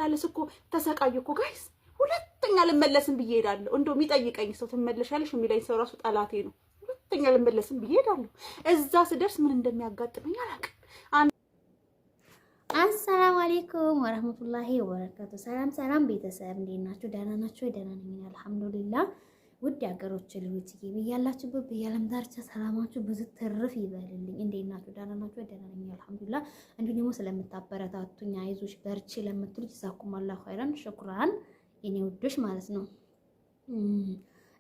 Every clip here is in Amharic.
ስመላለስ እኮ ተሰቃየሁ እኮ ጋይስ። ሁለተኛ ልመለስም ብዬ እሄዳለሁ። እንደው የሚጠይቀኝ ሰው ትመለሻለሽ የሚለኝ ሰው ራሱ ጠላቴ ነው። ሁለተኛ ልመለስም ብዬ እሄዳለሁ። እዛ ስደርስ ምን እንደሚያጋጥመኝ አላውቅም። አሰላሙ አለይኩም ወራህመቱላሂ ወበረካቱ። ሰላም ቤተሰብ እንዴት ናችሁ? ደህና ናችሁ? ደህና ነኝ አልሐምዱሊላህ። ውድ ሀገሮች ልጆች በያላችሁበት በየዓለም ዳርቻ ሰላማችሁ ብዙ ትርፍ ይበልልኝ። እንዴት ናችሁ? ደህና ናችሁ? ደህና ነኝ አልሐምዱሊላህ። እንዲሁም ደግሞ ስለምታበረታቱኝ አይዞሽ በርቺ ለምትሉ ጀዛኩሙላሁ ኸይራን ሹክራን የኔ ውዶች ማለት ነው።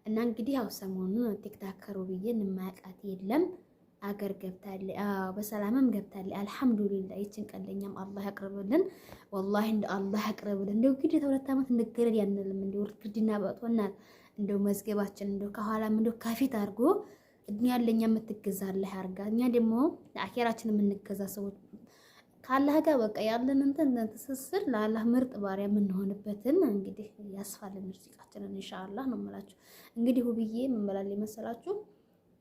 እና እንግዲህ ያው ሰሞኑን ቲክታከሩ ብዬ እንማያውቃት የለም አገር ገብታለች። በሰላምም ገብታለች አልሐምዱሊላህ። ይችን ቀለኛም አላህ ያቅርብልን፣ ወላሂ እንደ አላህ ያቅርብልን። እንደው እንግዲህ ተሁለት ዓመት እንገረድ ያንልም እንደው ግድና በጥቶናል። እንደው መዝገባችን እንደው ከኋላም እንደው ከፊት አድርጎ እኛ ለኛ የምትገዛለህ ያርጋ። እኛ ደግሞ ለአኺራችን የምንገዛ ሰዎች ካላህ ጋር በቃ ያለን እንትን ትስስር ለአላህ ምርጥ ባሪያ የምንሆንበትን እንግዲህ ያስፋልን ርዝቃችንን ኢንሻአላህ ነው የምላችሁ። እንግዲህ ሁብዬ ምን በላል መሰላችሁ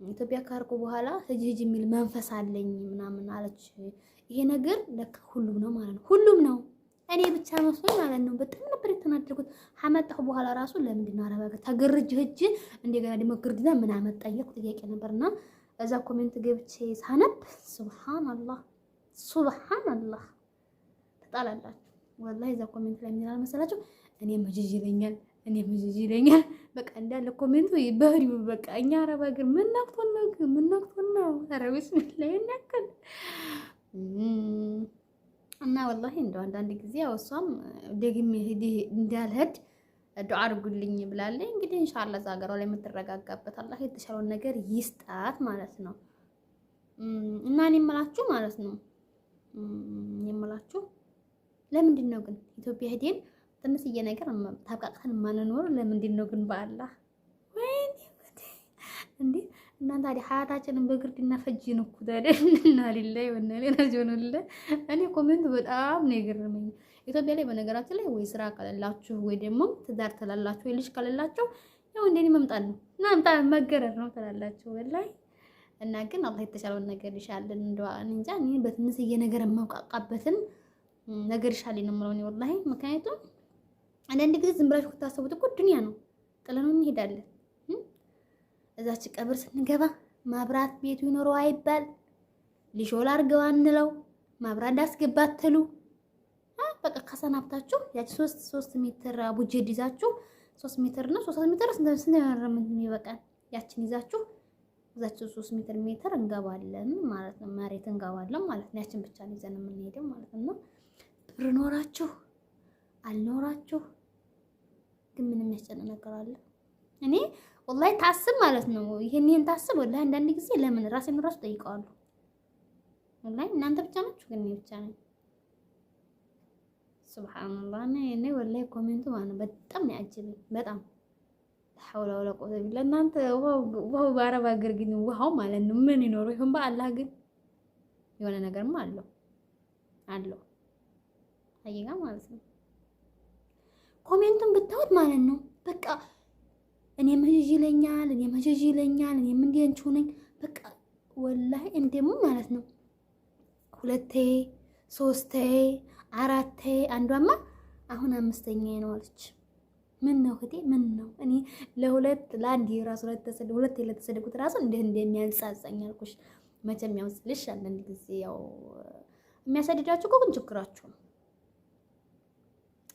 ኢትዮጵያ ካርኩ በኋላ ሂጂ የሚል መንፈስ አለኝ ምናምን አለች። ይሄ ነገር ለካ ሁሉም ነው ማለት ነው። ሁሉም ነው እኔ ብቻ መስሎኝ ማለት ነው። በጣም ነበር የተናደድኩት። አመጣሁ በኋላ ራሱ ለምንድን ነው አረባ ተገርጅ ሂጂ እንደገና ደግሞ ግርድና ምን አመጣየው ጥያቄ ነበርና እዛ ኮሜንት ገብቼ ሳነብ ሱብሃንአላህ ተጣላላችሁ። ወላሂ እዛ ኮሜንት ላይ ምን ይላል መሰላችሁ? እኔ መጅጅ ይለኛል በቃ እንዳለ ኮሜንቱ ይበህሪው በቃ እኛ አረብ ሀገር ምን ነክቶን ነው ኧረ ቢስሚላህ ይናከል እና ወላሂ እንደው አንዳንድ ጊዜ ያው እሷም ደግሜ እንዳልሄድ ዱዓ አድርጉልኝ ብላለች። እንግዲህ ኢንሻአላህ እዛ ሀገሯ ላይ የምትረጋጋበት አላህ የተሻለውን ነገር ይስጣት ማለት ነው። እና እኔ የምላችሁ ማለት ነው ለምንድን ነው ግን ኢትዮጵያ ሄደን ትንሽዬ ነገር ታብቃቅተን ማንኖር ለምንድን ነው ግን? በአላህ ወይኔ እንዴ እናንተ ታዲያ ሀያታችንን በግርድና ፈጅን እኮ ታዲያ እና ሊላይ ወነለ ነጆንለ እኔ ኮሜንት በጣም ነው የገረመኝ። ኢትዮጵያ ላይ በነገራችን ላይ ወይ ስራ ካለላችሁ ወይ ደግሞ ትዳር ተላላችሁ ወይ ልጅ ካለላችሁ ያው እንደኔ መምጣት መገረር ነው ተላላችሁ ወላይ። እና ግን አላህ የተሻለውን ነገር ይሻልን። እንደው እንጃ እኔ በትንሽዬ ነገር የማውቃቃበትን ነገር ይሻልን ነው የምለው ወላሂ። ምክንያቱም አንዳንድ ጊዜ ዝም ብላችሁ ታስቡት እኮ ዱንያ ነው ጥለነው እንሄዳለን። እዛች ቀብር ስንገባ ማብራት ቤቱ ይኖረው አይባል ሊሾላ አርገው አንለው ማብራት እንዳስገባት ትሉ በቃ ከሰናብታችሁ ያቺ 3 ሜትር አቡጀድ ይዛችሁ 3 ሜትር እና 3 ሜትር ስንት ይበቃል? ያችን ይዛችሁ እዛችሁ 3 ሜትር እንገባለን ማለት ነው። መሬት እንገባለን ማለት ነው። ያችን ብቻ ነው ይዘን የምንሄደው ማለት ነው። ብር ኖራችሁ አልኖራችሁ ግን ምንም ያስጨነቅ ነገር አለ? እኔ ወላሂ ታስብ ማለት ነው። ይሄን ታስብ ወላሂ አንዳንድ ጊዜ ለምን ራሴን ራሱ ጠይቀዋለሁ። ወላሂ እናንተ ብቻ ናችሁ ግን እኔ ብቻ ነኝ። ሱብሃንአላህ እኔ ወላሂ ኮሜንቱ ማለት በጣም ነው ያጅበኝ። በጣም ሐውላ ወላ ቁወተ ቢላ እናንተ ዋው በአረብ ሀገር ግን ውሃው ማለት ነው ምን ይኖረው ይሁን በአላህ ግን የሆነ ነገርማ አለው አይጋ ማለት ነው። ኮሜንቱን ብታዩት ማለት ነው በቃ እኔ መጅጅ ይለኛል እኔ ምን እንዲያንቹ ነኝ በቃ ወላሂ እንደሞ ማለት ነው 2 3 4 አንዷማ አሁን 5ኛ ነው አለች። ምን ነው እህቴ ምን ነው እኔ ለአንድ ራስ ሁለት ለተሰደቁት ራሱ እንደሚያንጻጻኝ አልኩሽ። መቼም ያውስልሽ አንዳንድ ጊዜ ያው የሚያሰድዳችሁ እኮ ግን ችግራችሁ ነው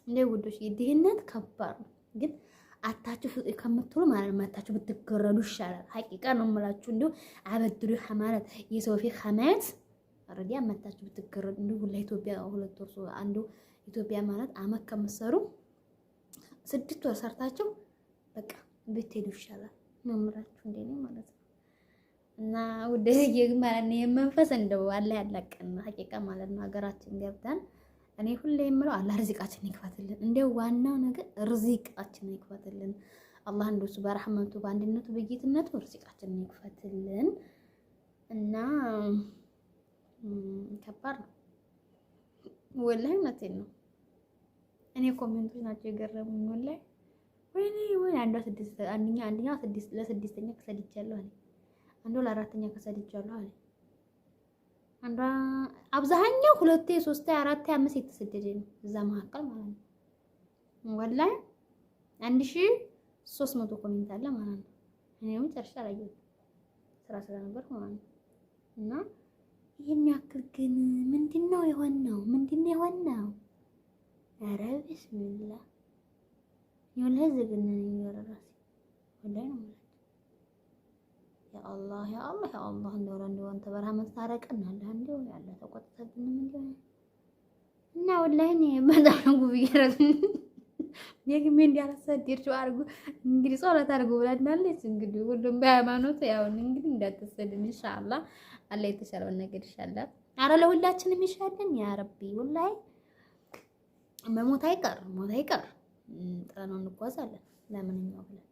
እንደ ውዶች። ድህነት ከባድ ነው ግን አታችሁ ከምትሉ ማለት መታችሁ ብትገረዱ ይሻላል። ሐቂቃ ነው የምላችሁ። እንደው አበድሩ ሐማለት የሰው ፊት ሐማት አረዲያ መታችሁ ብትገረዱ እንደው ሁላ ኢትዮጵያ 2 ወር አንዱ ኢትዮጵያ ማለት አመት ከምትሰሩ 6 ወር ሰርታችሁ በቃ ብትሄዱ ይሻላል ነው የምላችሁ እንደኔ ማለት ነው። እና ወደየ ማለት ነው የመንፈስ እንደው አለ ያለቀን ሐቂቃ ማለት ነው ሀገራችን ገብተን እኔ ሁሌ የምለው አላህ ርዝቃችንን ይክፈትልን። እንደው ዋናው ነገር ርዝቃችንን ይክፈትልን አላህ እንደው በረህመቱ በአንድነቱ በጌትነቱ ርዝቃችንን ይክፈትልን። እና ከባድ ነው ወላሂ እውነቴን ነው። እኔ ኮሜንቶች ናቸው የገረሙኝ ወላሂ። ወይኔ አንደኛው 6ኛ ከሰድጃለሁ አለ፣ አንዱ ለ4ኛ ከሰድጃለሁ አለ። አንዷ አብዛኛው 2 3 4 5 የተሰደደ ነው እዛ መካከል ማለት ነው። ወላሂ 1300 ኮሜንት አለ ማለት ነው። እኔም ጨርሻ አላየሁትም ስራ ስለነበርኩ ማለት ነው። እና ይሄን ያክል ግን ምንድነው የሆነው? ኧረ ቢስሚላህ የወላሂ ዘግነኝ ይወራራስ ወላሂ ነው። ያ አላህ እንደው አንተ በረሃ መስታረቀን አለ እንደው ያለ ተቆጥተብን እንደው እና ወላሂ እኔ በጣም ነው ጉብየረት የግሜ እንዲያላሰድርሽ አርጉ እንግዲህ ጸሎት አርጉ ብላናለች። እንግዲህ ሁሉም በሃይማኖት ያው እንግዲህ እንዳትሰድን ኢንሻአላህ አላህ የተሻለውን ነገር ይሻላል። አረ ለሁላችንም ይሻልን ያ ረቢ። ወላሂ ሞት አይቀር ጥለነው እንጓዛለን ለምንኛው ብለን